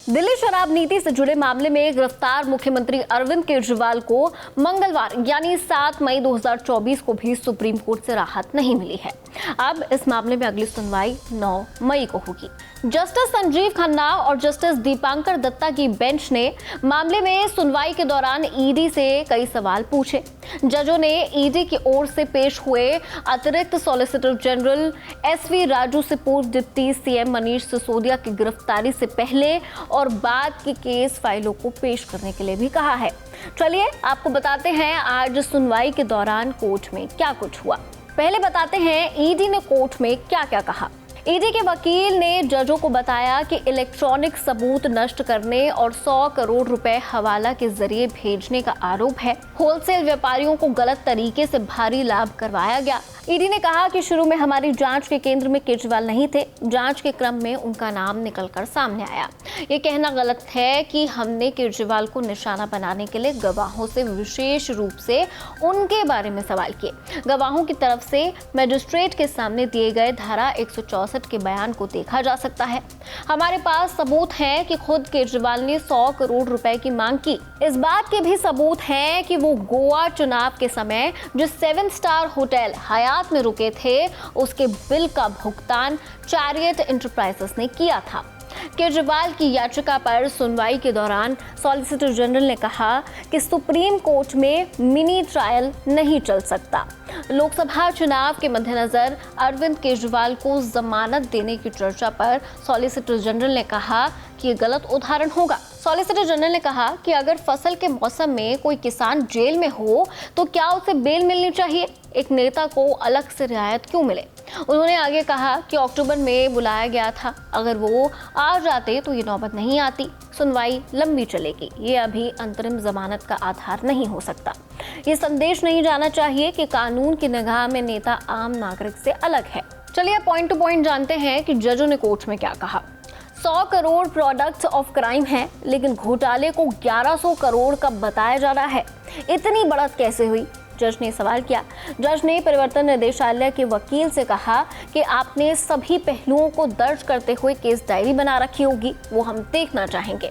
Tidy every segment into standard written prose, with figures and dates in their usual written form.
दिल्ली शराब नीति से जुड़े मामले में गिरफ्तार मुख्यमंत्री अरविंद केजरीवाल को मंगलवार यानी 7 मई 2024 को भी सुप्रीम कोर्ट से राहत नहीं मिली है। अब इस मामले में अगली सुनवाई 9 मई को होगी। जस्टिस संजीव खन्ना और जस्टिस दीपांकर दत्ता की बेंच ने मामले में सुनवाई के दौरान ईडी से कई सवाल पूछे। जजों ने ईडी की ओर से पेश हुए अतिरिक्त सॉलिसिटर जनरल एसवी राजू से पूर्व डिप्टी सीएम मनीष सिसोदिया की गिरफ्तारी से पहले और बाद की केस फाइलों को पेश करने के लिए भी कहा है। चलिए आपको बताते हैं आज सुनवाई के दौरान कोर्ट में क्या कुछ हुआ। पहले बताते हैं ईडी ने कोर्ट में क्या क्या कहा। ईडी के वकील ने जजों को बताया कि इलेक्ट्रॉनिक सबूत नष्ट करने और 100 करोड़ रुपए हवाला के जरिए भेजने का आरोप है। होलसेल व्यापारियों को गलत तरीके से भारी लाभ करवाया गया। ईडी ने कहा कि शुरू में हमारी जांच के केंद्र में केजरीवाल नहीं थे। जांच के क्रम में उनका नाम निकलकर सामने आया। ये कहना गलत है कि हमने केजरीवाल को निशाना बनाने के लिए गवाहों से विशेष रूप से उनके बारे में सवाल किए। गवाहों की तरफ से मजिस्ट्रेट के सामने दिए गए धारा 164 के बयान को देखा जा सकता है। हमारे पास सबूत हैं कि खुद केजरीवाल ने 100 करोड़ रुपए की मांग की। इस बात के भी सबूत हैं कि वो गोवा चुनाव के समय जिस 7 स्टार होटल हयात में रुके थे उसके बिल का भुगतान चैरियट एंटरप्राइजेस ने किया था। केजरीवाल की याचिका पर सुनवाई के दौरान सॉलिसिटर जनरल ने कहा कि सुप्रीम कोर्ट में मिनी ट्रायल नहीं चल सकता। लोकसभा चुनाव के मद्देनजर अरविंद केजरीवाल को जमानत देने की चर्चा पर सॉलिसिटर जनरल ने कहा कि ये गलत उदाहरण होगा। सॉलिसिटर जनरल ने कहा कि अगर फसल के मौसम में कोई किसान जेल में हो तो क्या उसे बेल मिलनी चाहिए? एक नेता को अलग से रियायत क्यों मिले? उन्होंने आगे कहा कि अक्टूबर में बुलाया गया था, अगर वो आ जाते तो ये नौबत नहीं आती। सुनवाई लंबी चलेगी, ये अभी अंतरिम जमानत का आधार नहीं हो सकता। ये संदेश नहीं जाना चाहिए कि कानून की निगाह में नेता आम नागरिक से अलग है। चलिए पॉइंट टू पॉइंट जानते हैं कि जजों ने कोर्ट में क्या कहा। 100 करोड़ प्रोडक्ट्स ऑफ क्राइम है, लेकिन घोटाले को 1100 करोड़ का बताया जा रहा है। इतनी बढ़त कैसे हुई? जज ने सवाल किया। जज ने परिवर्तन निदेशालय के वकील से कहा कि आपने सभी पहलुओं को दर्ज करते हुए केस डायरी बना रखी होगी, वो हम देखना चाहेंगे।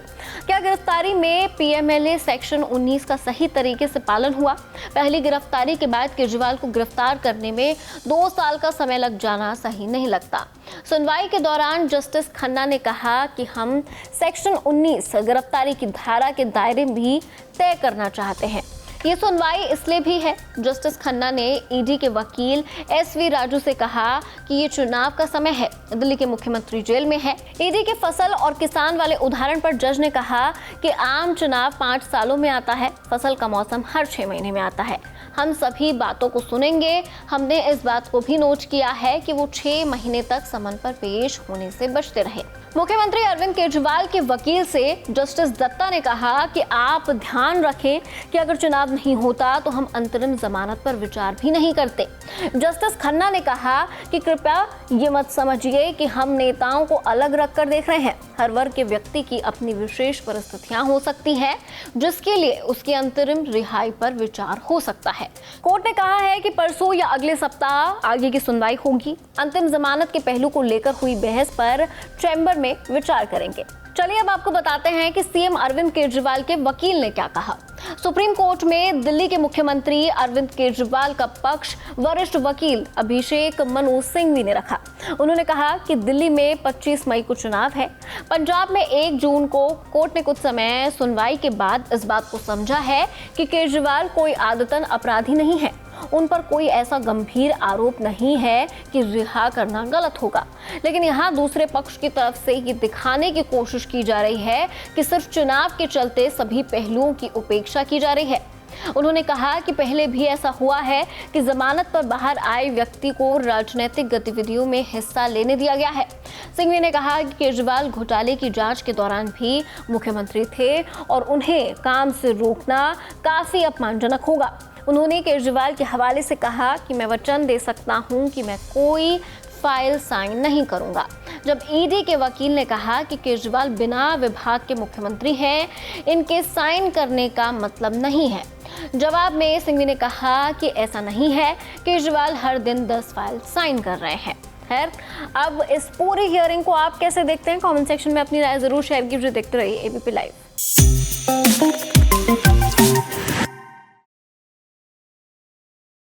क्या गिरफ्तारी में पीएमएलए सेक्शन 19 का सही तरीके से पालन हुआ? पहली गिरफ्तारी के बाद केजरीवाल को गिरफ्तार करने में 2 साल का समय लग जाना सही नहीं लगता। सुनवाई के दौरान जस्टिस खन्ना ने कहा कि हम सेक्शन 19 गिरफ्तारी की धारा के दायरे भी तय करना चाहते हैं। ये सुनवाई इसलिए भी है, जस्टिस खन्ना ने ईडी के वकील एसवी राजू से कहा कि ये चुनाव का समय है, दिल्ली के मुख्यमंत्री जेल में है। ईडी के फसल और किसान वाले उदाहरण पर जज ने कहा कि आम चुनाव 5 सालों में आता है, फसल का मौसम हर 6 महीने में आता है। हम सभी बातों को सुनेंगे। हमने इस बात को भी नोट किया है कि वो 6 महीने तक समन पर पेश होने से बचते रहे। मुख्यमंत्री अरविंद केजरीवाल के वकील से जस्टिस दत्ता ने कहा कि आप ध्यान रखें कि अगर चुनाव नहीं होता तो हम अंतरिम जमानत पर विचार भी नहीं करते। जस्टिस खन्ना ने कहा कि कृपया ये मत समझिए कि हम नेताओं को अलग रखकर देख रहे हैं। हर वर्ग के व्यक्ति की अपनी विशेष परिस्थितियां हो सकती हैं, जिसके लिए उसकी अंतरिम रिहाई पर विचार हो सकता है। कोर्ट ने कहा है कि परसों या अगले सप्ताह आगे की सुनवाई होगी। अंतिम जमानत के पहलू को लेकर हुई बहस पर चैम्बर में विचार करेंगे। चलिए अब आपको बताते हैं कि सीएम अरविंद केजरीवाल के वकील ने क्या कहा। सुप्रीम कोर्ट में दिल्ली के मुख्यमंत्री अरविंद केजरीवाल का पक्ष वरिष्ठ वकील अभिषेक मनु सिंघवी ने रखा। उन्होंने कहा कि दिल्ली में 25 मई को चुनाव है। पंजाब में 1 जून को कोर्ट ने कुछ समय सुनवाई के बाद इस बात को समझा है कि केजरीवाल कोई आदतन अपराधी नहीं है। उन पर कोई ऐसा गंभीर आरोप नहीं है कि रिहा करना गलत होगा। लेकिन यहाँ दूसरे पक्ष की तरफ से ये दिखाने की कोशिश की जा रही है कि सिर्फ चुनाव के चलते सभी पहलुओं की उपेक्षा की जा रही है। उन्होंने कहा कि पहले भी ऐसा हुआ है कि जमानत पर बाहर आए व्यक्ति को राजनीतिक गतिविधियों में हिस्सा लेने दिया गया है। सिंघवी ने कहा कि केजरीवाल घोटाले की जांच के दौरान भी मुख्यमंत्री थे और उन्हें काम से रोकना काफी अपमानजनक होगा। उन्होंने केजरीवाल के हवाले से कहा कि मैं वचन दे सकता हूं कि मैं कोई फाइल साइन नहीं करूंगा। जब ईडी के वकील ने कहा कि केजरीवाल बिना विभाग के मुख्यमंत्री हैं, इनके साइन करने का मतलब नहीं है। जवाब में सिंघवी ने कहा कि ऐसा नहीं है, केजरीवाल हर दिन 10 फाइल साइन कर रहे हैं। खैर, अब इस पूरी हियरिंग को आप कैसे देखते हैं, कमेंट सेक्शन में अपनी राय जरूर शेयर कीजिए। देखते रहिए एबीपी लाइव।